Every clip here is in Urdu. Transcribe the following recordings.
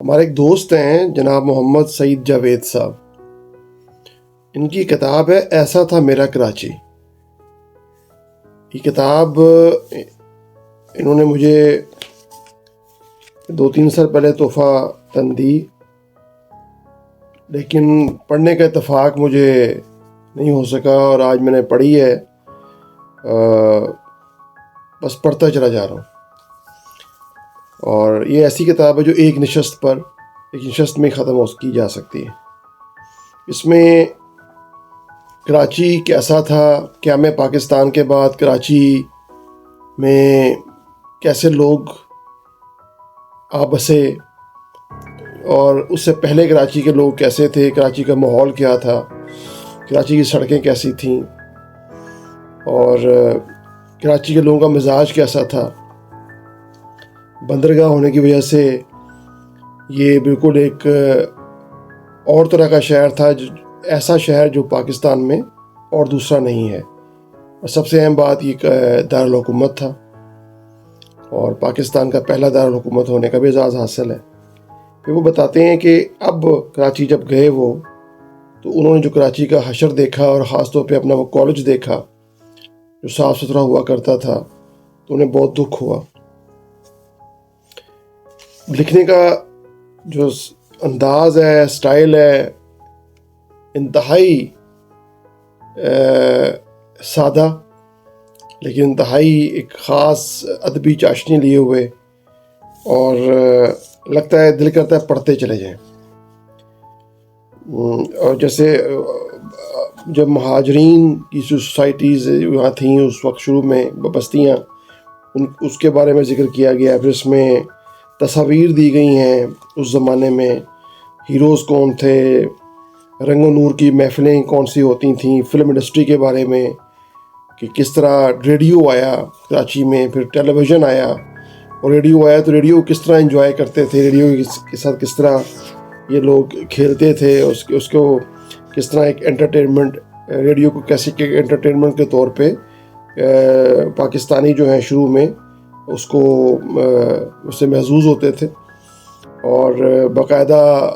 ہمارے ایک دوست ہیں جناب محمد سعید جاوید صاحب. ان کی کتاب ہے ایسا تھا میرا کراچی. یہ کتاب انہوں نے مجھے 2-3 سال پہلے تحفہ تن دی، لیکن پڑھنے کا اتفاق مجھے نہیں ہو سکا اور آج میں نے پڑھی ہے. بس پڑھتا چلا جا رہا ہوں. اور یہ ایسی کتاب ہے جو ایک نشست میں ختم کی جا سکتی ہے. اس میں کراچی کیسا تھا، قیام پاکستان کے بعد کراچی میں کیسے لوگ آ بسے، اور اس سے پہلے کراچی کے لوگ کیسے تھے، کراچی کا ماحول کیا تھا، کراچی کی سڑکیں کیسی تھیں، اور کراچی کے لوگوں کا مزاج کیسا تھا. بندرگاہ ہونے کی وجہ سے یہ بالکل ایک اور طرح کا شہر تھا، ایسا شہر جو پاکستان میں اور دوسرا نہیں ہے. اور سب سے اہم بات یہ دارالحکومت تھا، اور پاکستان کا پہلا دارالحکومت ہونے کا بھی اعزاز حاصل ہے. پھر وہ بتاتے ہیں کہ اب کراچی جب گئے وہ، تو انہوں نے جو کراچی کا حشر دیکھا، اور خاص طور پہ اپنا وہ کالج دیکھا جو صاف ستھرا ہوا کرتا تھا، تو انہیں بہت دکھ ہوا. لکھنے کا جو انداز ہے، سٹائل ہے، انتہائی سادہ لیکن انتہائی ایک خاص ادبی چاشنی لیے ہوئے، اور لگتا ہے دل کرتا ہے پڑھتے چلے جائیں. اور جیسے جب مہاجرین کی جو سوسائٹیز یہاں تھیں اس وقت شروع میں، بستیاں، اس کے بارے میں ذکر کیا گیا. پھر اس میں تصاویر دی گئی ہیں اس زمانے میں، ہیروز کون تھے، رنگ و نور کی محفلیں کون سی ہوتی تھیں، فلم انڈسٹری کے بارے میں کہ کس طرح ریڈیو آیا کراچی میں، پھر ٹیلی ویژن آیا، اور ریڈیو آیا تو ریڈیو کس طرح انجوائے کرتے تھے، ریڈیو کے ساتھ کس طرح یہ لوگ کھیلتے تھے، اس کو کس طرح ایک انٹرٹینمنٹ، ریڈیو کو کیسے کہ انٹرٹینمنٹ کے طور پہ پاکستانی جو ہیں شروع میں اس سے محظوظ ہوتے تھے، اور باقاعدہ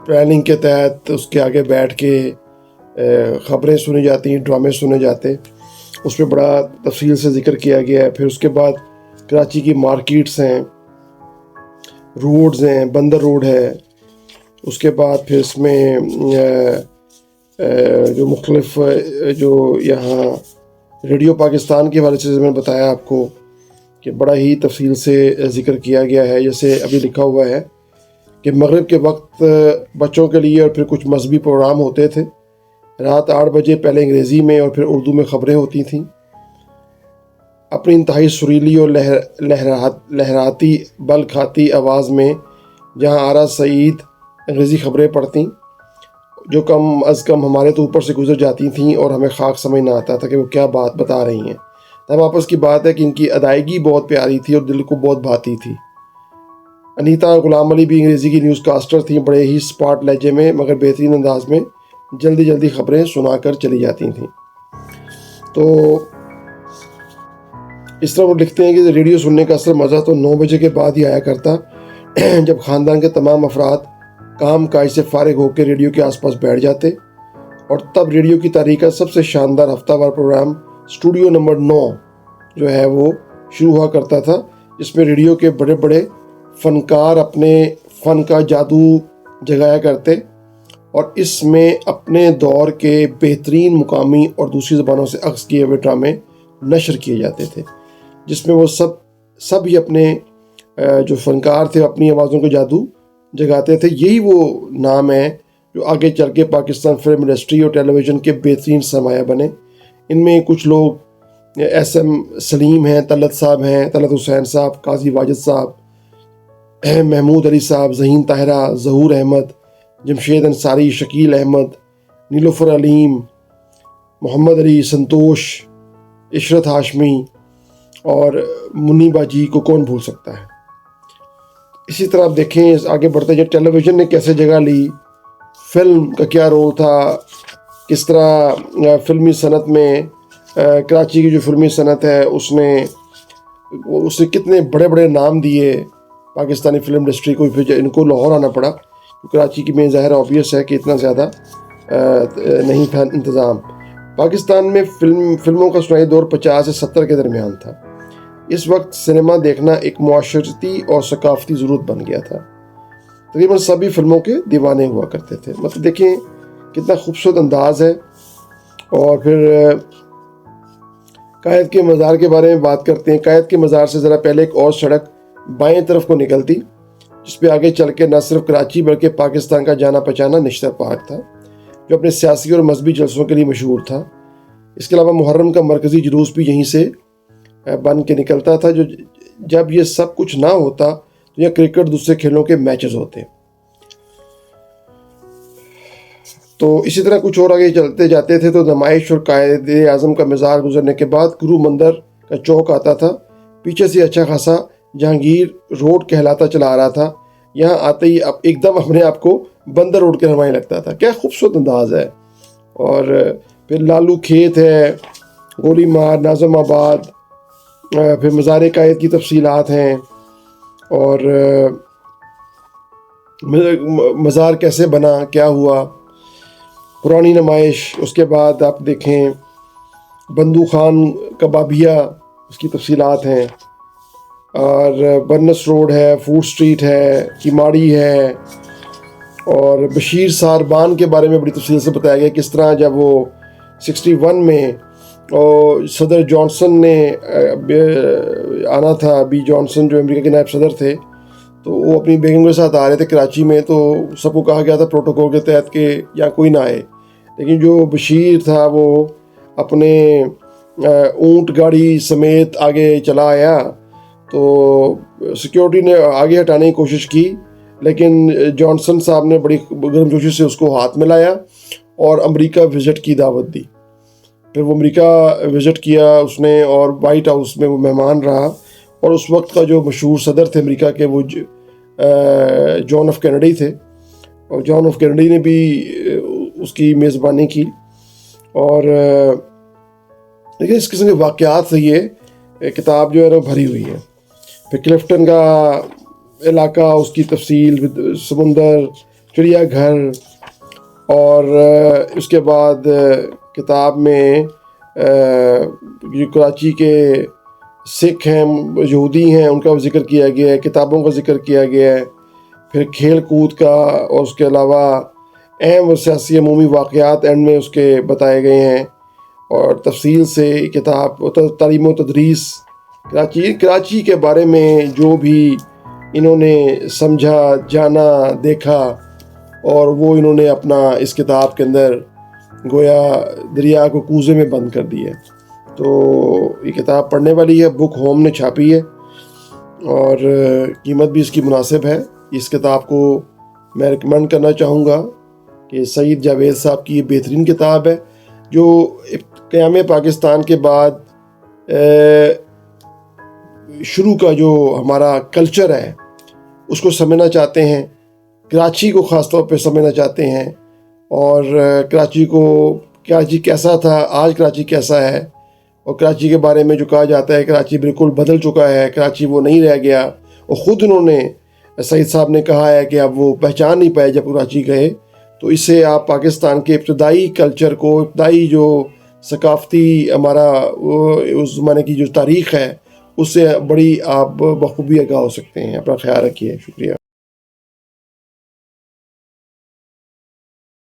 پلاننگ کے تحت اس کے آگے بیٹھ کے خبریں سنی جاتی، ڈرامے سنے جاتے. اس پہ بڑا تفصیل سے ذکر کیا گیا ہے. پھر اس کے بعد کراچی کی مارکیٹس ہیں، روڈز ہیں، بندر روڈ ہے. اس کے بعد پھر اس میں جو مختلف جو یہاں ریڈیو پاکستان کے حوالے سے میں نے بتایا آپ کو کہ بڑا ہی تفصیل سے ذکر کیا گیا ہے. جیسے ابھی لکھا ہوا ہے کہ مغرب کے وقت بچوں کے لیے اور پھر کچھ مذہبی پروگرام ہوتے تھے. رات 8 بجے پہلے انگریزی میں اور پھر اردو میں خبریں ہوتی تھیں. اپنی انتہائی سریلی اور لہراتی بل کھاتی آواز میں جہاں آرا سعید انگریزی خبریں پڑھتیں، جو کم از کم ہمارے تو اوپر سے گزر جاتی تھیں، اور ہمیں خاک سمجھ نہ آتا تھا کہ وہ کیا بات بتا رہی ہیں. تب آپس کی بات ہے کہ ان کی ادائیگی بہت پیاری تھی اور دل کو بہت بھاتی تھی. انیتا غلام علی بھی انگریزی کی نیوز کاسٹر تھیں، بڑے ہی سپاٹ لہجے میں مگر بہترین انداز میں جلدی خبریں سنا کر چلی جاتی تھیں. تو اس طرح وہ لکھتے ہیں کہ ریڈیو سننے کا اصل مزہ تو 9 بجے کے بعد ہی آیا کرتا، جب خاندان کے تمام افراد کام کاج سے فارغ ہو کے ریڈیو کے آس پاس بیٹھ جاتے. اور تب ریڈیو کی تاریخ کا سب سے شاندار ہفتہ وار پروگرام اسٹوڈیو نمبر 9 جو ہے وہ شروع ہوا کرتا تھا، جس میں ریڈیو کے بڑے بڑے فنکار اپنے فن کا جادو جگایا کرتے، اور اس میں اپنے دور کے بہترین مقامی اور دوسری زبانوں سے اخذ کیے ہوئے ڈرامے نشر کیے جاتے تھے، جس میں وہ سب ہی اپنے جو فنکار تھے اپنی آوازوں کو جادو جگاتے تھے. یہی وہ نام ہے جو آگے چل کے پاکستان فلم انڈسٹری اور ٹیلی ویژن کے بہترین سرمایہ بنے. ان میں کچھ لوگ ایس ایم سلیم ہیں، طلعت صاحب ہیں، طلعت حسین صاحب، قاضی واجد صاحب، محمود علی صاحب، ذہین طاہرہ، ظہور احمد، جمشید انصاری، شکیل احمد، نیلوفر علیم، محمد علی، سنتوش، عشرت ہاشمی اور منی باجی کو کون بھول سکتا ہے. اسی طرح آپ دیکھیں آگے بڑھتے ہیں ٹیلی ویژن نے کیسے جگہ لی، فلم کا کیا رول تھا، کس طرح فلمی صنعت میں کراچی کی جو فلمی صنعت ہے اس نے کتنے بڑے بڑے نام دیے پاکستانی فلم انڈسٹری کو پھر ان کو لاہور آنا پڑا. کراچی کی میں ظاہر آبویس ہے کہ اتنا زیادہ نہیں تھا انتظام. پاکستان میں فلموں کا سنائی دور 50 سے 70 کے درمیان تھا. اس وقت سنیما دیکھنا ایک معاشرتی اور ثقافتی ضرورت بن گیا تھا. تقریباً سبھی فلموں کے دیوانے ہوا کرتے تھے. مطلب دیکھیں کتنا خوبصورت انداز ہے. اور پھر قائد کے مزار کے بارے میں بات کرتے ہیں. قائد کے مزار سے ذرا پہلے ایک اور سڑک بائیں طرف کو نکلتی جس پہ آگے چل کے نہ صرف کراچی بلکہ پاکستان کا جانا پہچانا نشتر پارک تھا جو اپنے سیاسی اور مذہبی جلسوں کے لیے مشہور تھا. اس کے علاوہ محرم کا مرکزی جلوس بھی یہیں سے بن کے نکلتا تھا. جب یہ سب کچھ نہ ہوتا تو یہ کرکٹ دوسرے کھیلوں کے میچز ہوتے. تو اسی طرح کچھ اور آگے چلتے جاتے تھے تو نمائش اور قائد اعظم کا مزار گزرنے کے بعد گرو مندر کا چوک آتا تھا. پیچھے سے اچھا خاصا جہانگیر روڈ کہلاتا چلا آ رہا تھا. یہاں آتے ہی اب ایک دم اپنے آپ کو بندر روڈ کے نمائیں لگتا تھا. کیا خوبصورت انداز ہے. اور پھر لالو کھیت ہے, گولی مار, ناظم آباد, پھر مزار قائد کی تفصیلات ہیں اور مزار کیسے بنا, کیا ہوا, پرانی نمائش. اس کے بعد آپ دیکھیں بندو خان کبابیہ, اس کی تفصیلات ہیں. اور برنس روڈ ہے, فوڈ سٹریٹ ہے, کیماڑی ہے. اور بشیر ساربان کے بارے میں بڑی تفصیل سے بتایا گیا کس طرح جب وہ 61 میں اور صدر جانسن نے آنا تھا, بی جانسن جو امریکہ کے نائب صدر تھے, تو وہ اپنی بیگم کے ساتھ آ رہے تھے کراچی میں. تو سب کو کہا گیا تھا پروٹوکول کے تحت کہ یہاں کوئی نہ آئے. لیکن جو بشیر تھا وہ اپنے اونٹ گاڑی سمیت آگے چلا آیا. تو سیکیورٹی نے آگے ہٹانے کی کوشش کی لیکن جانسن صاحب نے بڑی گرمجوشی سے اس کو ہاتھ میں لایا اور امریکہ وزٹ کی دعوت دی. پھر وہ امریکہ وزٹ کیا اس نے اور وائٹ ہاؤس میں وہ مہمان رہا. اور اس وقت کا جو مشہور صدر تھے امریکہ کے وہ جان ایف کینیڈی تھے. اور جان ایف کینیڈی نے بھی اس کی میزبانی کی. اور لیکن اس قسم کے واقعات سے یہ کتاب جو ہے نا بھری ہوئی ہے. پھر کلفٹن کا علاقہ, اس کی تفصیل, سمندر, چڑیا گھر. اور اس کے بعد کتاب میں جو کراچی کے سکھ ہیں, یہودی ہیں, ان کا ذکر کیا گیا ہے, کتابوں کا ذکر کیا گیا ہے. پھر کھیل کود کا اور اس کے علاوہ اہم اور سیاسی عمومی واقعات اینڈ میں اس کے بتائے گئے ہیں. اور تفصیل سے کتاب تعلیم و تدریس کراچی کے بارے میں جو بھی انہوں نے سمجھا, جانا, دیکھا, اور وہ انہوں نے اپنا اس کتاب کے اندر گویا دریا کو کوزے میں بند کر دی ہے. تو یہ کتاب پڑھنے والی ہے. بک ہوم نے چھاپی ہے اور قیمت بھی اس کی مناسب ہے. اس کتاب کو میں ریکمینڈ کرنا چاہوں گا کہ سعید جاوید صاحب کی یہ بہترین کتاب ہے جو قیام پاکستان کے بعد شروع کا جو ہمارا کلچر ہے اس کو سمجھنا چاہتے ہیں, کراچی کو خاص طور پہ سمجھنا چاہتے ہیں, اور کراچی کیسا تھا, آج کراچی کیسا ہے, اور کراچی کے بارے میں جو کہا جاتا ہے کراچی بالکل بدل چکا ہے, کراچی وہ نہیں رہ گیا. اور خود انہوں نے سعید صاحب نے کہا ہے کہ اب وہ پہچان نہیں پائے جب کراچی گئے. تو اس سے آپ پاکستان کے ابتدائی کلچر کو, ابتدائی جو ثقافتی ہمارا اس زمانے کی جو تاریخ ہے اس سے بڑی آپ بخوبی آگاہ ہو سکتے ہیں. اپنا خیال رکھیے. شکریہ.